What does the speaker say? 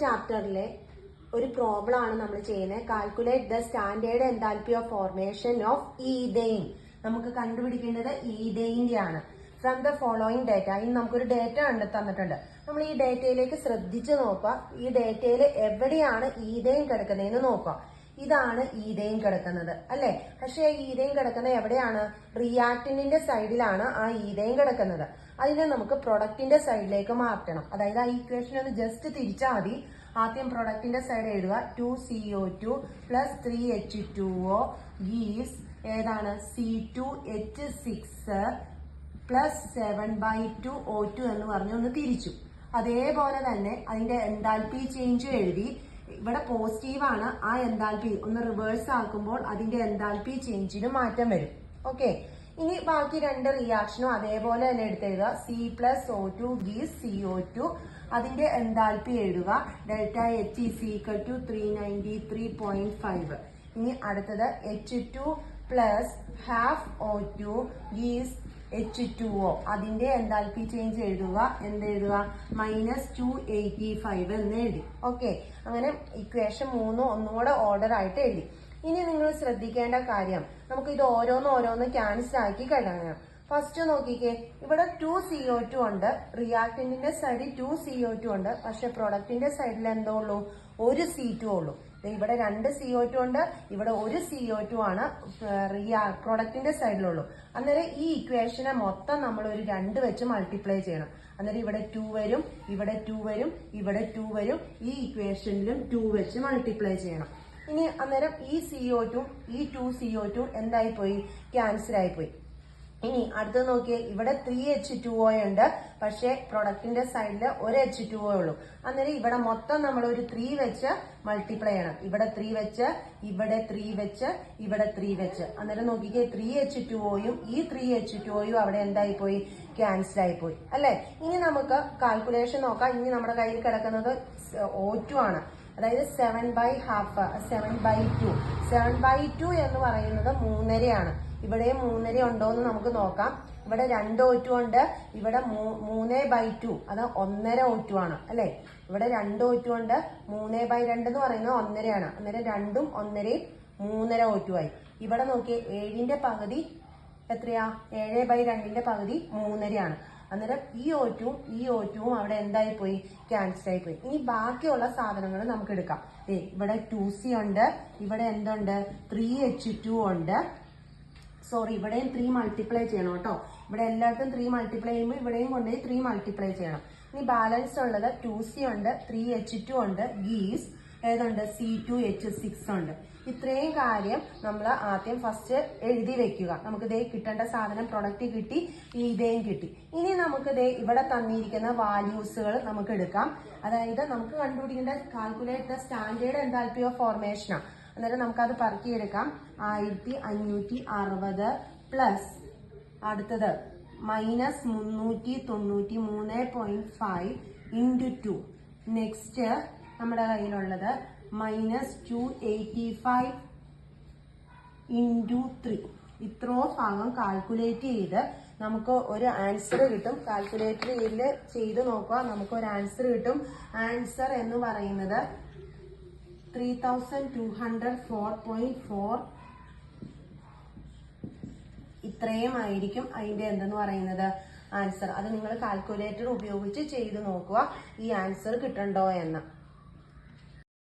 ചാപ്റ്ററിലെ ഒരു പ്രോബ്ലം ആണ് നമ്മൾ ചെയ്യുന്നത്. Calculate the standard enthalpy of formation of ethane. നമുക്ക് കണ്ടുപിടിക്കേണ്ടത് ഈഥെയ്ൻ്റെ ആണ്. From the following data. ഇനി നമുക്കൊരു ഡേറ്റ തന്നിട്ടുണ്ട്. നമ്മൾ ഈ ഡേറ്റയിലേക്ക് ശ്രദ്ധിച്ച് നോക്കുക. ഈ ഡേറ്റയിൽ എവിടെയാണ് ഈഥെയ്ൻ കിടക്കുന്നതെന്ന് നോക്കുക. ഇതാണ് ഈഥെയ്ൻ കിടക്കുന്നത് അല്ലെ. പക്ഷെ ഈഥെയ്ൻ കിടക്കുന്നത് എവിടെയാണ്? റിയാക്ടന്റിന്റെ സൈഡിലാണ് ആ ഈഥെയ്ൻ കിടക്കുന്നത്. അതിനെ നമുക്ക് പ്രൊഡക്റ്റിന്റെ സൈഡിലേക്ക് മാറ്റണം. അതായത് ആ ഇക്വേഷൻ ഒന്ന് ജസ്റ്റ് തിരിച്ചാൽ മതി. ആദ്യം പ്രൊഡക്റ്റിന്റെ സൈഡ് എഴുതുക. 2CO2 പ്ലസ് 3H2O ഗീവ്സ് ഏതാണ്? C2H6 പ്ലസ് 7/2O2 എന്ന് പറഞ്ഞ് ഒന്ന് തിരിച്ചു. അതേപോലെ തന്നെ അതിന്റെ എൻതാൽപ്പി ചേഞ്ച് എഴുതി. ഇവിടെ പോസിറ്റീവ് ആണ്. ആ എൻതാൽപ്പി ഒന്ന് റിവേഴ്സ് ആക്കുമ്പോൾ അതിന്റെ എൻതാൽപ്പി ചേഞ്ചിന് മാറ്റം വരും. ഓക്കെ, ഇനി ബാക്കി രണ്ട് റിയാക്ഷനും അതേപോലെ തന്നെ എടുത്തെഴുതുക. C+O2 gives CO2. അതിന്റെ എൻതാൽപ്പി എഴുതുക. Delta H is equal to 393.5. ഇനി അടുത്തത് H2 plus half O2 gives H2O. അതിന്റെ എൻതാൽപ്പി ചേഞ്ച് എഴുതുക. എന്തെഴുതുക? -285 എന്ന് എഴുതി. ഓക്കെ, അങ്ങനെ ഇക്വേഷൻ 3 ഒന്നുകൂടെ ഓർഡർ ആയിട്ട് എഴുതി. ഇനി നിങ്ങൾ ശ്രദ്ധിക്കേണ്ട കാര്യം, നമുക്ക് ഇത് ഓരോന്ന് ക്യാൻസൽ ആക്കി കഴിയണം. ഫസ്റ്റ് നോക്കിക്കേ, ഇവിടെ 2CO2 ഉണ്ട്. റിയാക്ടന്റിന്റെ സൈഡിൽ 2CO2 ഉണ്ട്. പക്ഷെ പ്രൊഡക്റ്റിന്റെ സൈഡിൽ എന്തോ ഉള്ളൂ? ഒരു C2 ഉള്ളൂ. ഇവിടെ 2 CO2 ഉണ്ട്. ഇവിടെ ഒരു CO2 ആണ് പ്രൊഡക്റ്റിന്റെ സൈഡിലുള്ളൂ. അന്നേരം ഈ ഇക്വേഷനെ മൊത്തം നമ്മൾ ഒരു 2 വെച്ച് മൾട്ടിപ്ലൈ ചെയ്യണം. അന്നേരം ഇവിടെ 2 വരും, ഇവിടെ 2 വരും, ഇവിടെ 2 വരും. ഈ ഇക്വേഷനിലും 2 വെച്ച് മൾട്ടിപ്ലൈ ചെയ്യണം. ഇനി അന്നേരം ഈ CO2 ഈ 2CO2 എന്തായിപ്പോയി? ക്യാൻസൽ ആയിപ്പോയി. ഇനി അടുത്തത് നോക്കിയേ, ഇവിടെ 3H2O ഉണ്ട്. പക്ഷെ പ്രൊഡക്റ്റിന്റെ സൈഡിൽ ഒരു H2O ഉള്ളൂ. അന്നേരം ഇവിടെ മൊത്തം നമ്മൾ ഒരു 3 വെച്ച് മൾട്ടിപ്ലൈ ചെയ്യണം. ഇവിടെ 3 വെച്ച്, ഇവിടെ 3 വെച്ച്, ഇവിടെ 3 വെച്ച്. അന്നേരം നോക്കിക്കേ, 3H2Oയും ഈ 3H2Oയും അവിടെ എന്തായി പോയി? ക്യാൻസൽ ആയി പോയി അല്ലെ. ഇനി നമുക്ക് കാൽക്കുലേഷൻ നോക്കാം. ഇനി നമ്മുടെ കയ്യിൽ കിടക്കുന്നത് O2 ആണ്. അതായത് 7/2 7/2 7/2 എന്ന് പറയുന്നത് 3.5 ഇവിടെ 3.5 ഉണ്ടോ എന്ന് നമുക്ക് നോക്കാം. ഇവിടെ 2 O2 ഉണ്ട്. ഇവിടെ 3/2 അത് 1.5 O2 ആണ് അല്ലെ. ഇവിടെ 2 O2 ഉണ്ട്. 3/2 എന്ന് പറയുന്നത് 1.5 അന്നേരം 2ഉം 1.5 3.5 O2 ആയി. ഇവിടെ നോക്കിയേ, 7ന്റെ പകുതി എത്രയാ? 7/2ന്റെ പകുതി 3.5 അന്നേരം ഈ O2ഉം ഈ O2ഉം അവിടെ എന്തായി പോയി? ക്യാൻസൽ ആയി പോയി. ഇനി ബാക്കിയുള്ള സാധനങ്ങൾ നമുക്ക് എടുക്കാം. ഇവിടെ 2C ഉണ്ട്. ഇവിടെ എന്തുണ്ട്? 3H2 ഉണ്ട്. സോറി, ഇവിടെയും 3 മൾട്ടിപ്ലൈ ചെയ്യണം കേട്ടോ. ഇവിടെ എല്ലായിടത്തും 3 മൾട്ടിപ്ലൈ ചെയ്യുമ്പോൾ ഇവിടെയും കൊണ്ടുപോയി 3 മൾട്ടിപ്ലൈ ചെയ്യണം. ഇനി ബാലൻസ് ഉള്ളത് 2C ഉണ്ട്, 3H2 ഉണ്ട്, ഗീവ്സ് ഏതുണ്ട്? C2H6 ഉണ്ട്. ഇത്രയും കാര്യം നമ്മൾ ആദ്യം ഫസ്റ്റ് എഴുതി വെക്കുക. നമുക്ക് ദേ കിട്ടേണ്ട സാധനം പ്രൊഡക്റ്റ് കിട്ടി, ഈഥെയ്ൻ കിട്ടി. ഇനി നമുക്ക് ദേ ഇവിടെ തന്നിരിക്കുന്ന വാല്യൂസുകൾ നമുക്ക് എടുക്കാം. അതായത് നമുക്ക് കണ്ടുപിടിക്കേണ്ട calculate the standard enthalpy of ഫോർമേഷനാണ്. അന്നേരം നമുക്കത് പറക്കിയെടുക്കാം. 1560 പ്ലസ് അടുത്തത് -393.5 ഇൻറ്റു 2. നെക്സ്റ്റ് നമ്മുടെ കയ്യിലുള്ളത് -285 ഇൻറ്റു 3. ഇത്രയും ഭാഗം കാൽക്കുലേറ്റ് ചെയ്ത് നമുക്ക് ഒരു ആൻസർ കിട്ടും. കാൽക്കുലേറ്ററിൽ ചെയ്ത് നോക്കുക, നമുക്ക് ഒരു ആൻസർ കിട്ടും. ആൻസർ എന്ന് പറയുന്നത് 3204.4 ഇത്രയും ആയിരിക്കും അതിന്റെ എന്തെന്ന് പറയുന്നത് ആൻസർ. അത് നിങ്ങൾ കാൽക്കുലേറ്റർ ഉപയോഗിച്ച് ചെയ്ത് നോക്കുക ഈ ആൻസർ കിട്ടണ്ടോ എന്ന്.